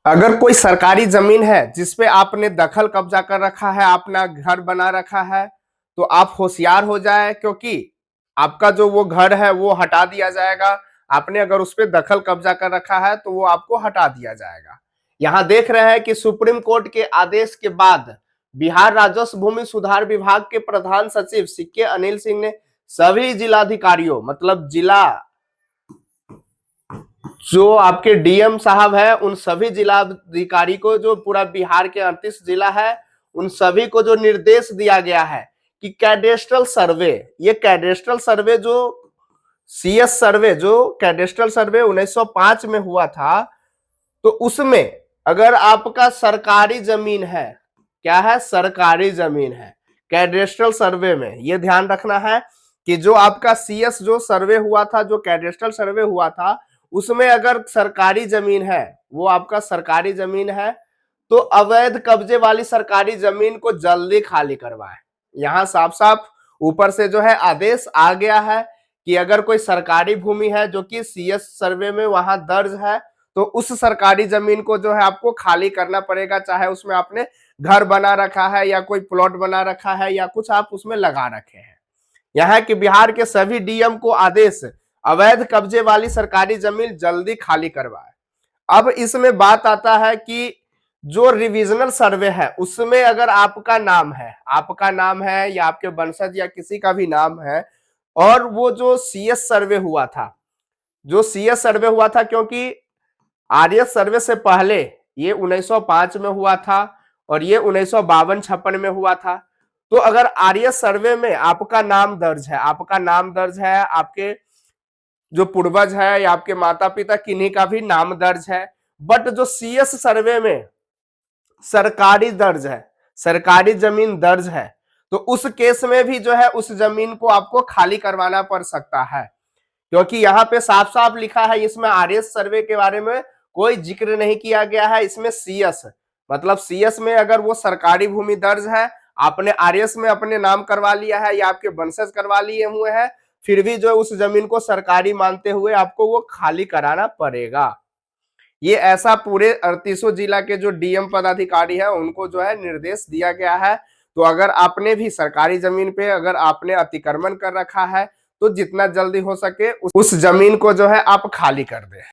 अगर कोई सरकारी जमीन है जिसपे आपने दखल कब्जा कर रखा है, अपना घर बना रखा है, तो आप होशियार हो जाए, क्योंकि आपका जो वो घर है वो हटा दिया जाएगा। आपने अगर उस पे दखल कब्जा कर रखा है तो वो आपको हटा दिया जाएगा। यहाँ देख रहे हैं कि सुप्रीम कोर्ट के आदेश के बाद बिहार राजस्व भूमि सुधार विभाग के प्रधान सचिव सिक्के अनिल सिंह ने सभी जिलाधिकारियों, मतलब जिला जो आपके डीएम साहब है, उन सभी जिलाधिकारी को, जो पूरा बिहार के 38 जिला है, उन सभी को जो निर्देश दिया गया है कि कैडेस्ट्रल सर्वे, ये कैडेस्ट्रल सर्वे जो सीएस सर्वे, जो कैडेस्ट्रल सर्वे 1905 में हुआ था, तो उसमें अगर आपका सरकारी जमीन है, क्या है, सरकारी जमीन है, कैडेस्ट्रल सर्वे में ये ध्यान रखना है कि जो आपका सीएस जो सर्वे हुआ था, जो कैडेस्ट्रल सर्वे हुआ था, उसमें अगर सरकारी जमीन है, वो आपका सरकारी जमीन है, तो अवैध कब्जे वाली सरकारी जमीन को जल्दी खाली करवाए। यहां साफ साफ ऊपर से जो है आदेश आ गया है कि अगर कोई सरकारी भूमि है जो कि सीएस सर्वे में वहां दर्ज है, तो उस सरकारी जमीन को जो है आपको खाली करना पड़ेगा, चाहे उसमें आपने घर बना रखा है या कोई प्लॉट बना रखा है या कुछ आप उसमें लगा रखे हैं। यहाँ के बिहार के सभी डीएम को आदेश, अवैध कब्जे वाली सरकारी जमीन जल्दी खाली करवाए। अब इसमें बात आता है कि जो रिविजनल सर्वे है उसमें अगर आपका नाम है या आपके वंशज या किसी का भी नाम है, और वो जो सीएस सर्वे हुआ था, क्योंकि आरएस सर्वे से पहले ये 1905 में हुआ था और ये 1952-56 में हुआ था। तो अगर आरएस सर्वे में आपका नाम दर्ज है, आपके जो पूर्वज है या आपके माता पिता किन्हीं का भी नाम दर्ज है, बट जो सीएस सर्वे में सरकारी जमीन दर्ज है, तो उस केस में भी जो है उस जमीन को आपको खाली करवाना पड़ सकता है, क्योंकि यहाँ पे साफ साफ लिखा है, इसमें आरएस सर्वे के बारे में कोई जिक्र नहीं किया गया है। इसमें सीएस, मतलब सीएस में अगर वो सरकारी भूमि दर्ज है, आपने आरएस में अपने नाम करवा लिया है या आपके वंशज करवा लिए हुए हैं, फिर भी जो उस जमीन को सरकारी मानते हुए आपको वो खाली कराना पड़ेगा। ये ऐसा पूरे 38 जिला के जो डीएम पदाधिकारी है उनको जो है निर्देश दिया गया है। तो अगर आपने भी सरकारी जमीन पे अगर आपने अतिक्रमण कर रखा है, तो जितना जल्दी हो सके उस जमीन को जो है आप खाली कर दें।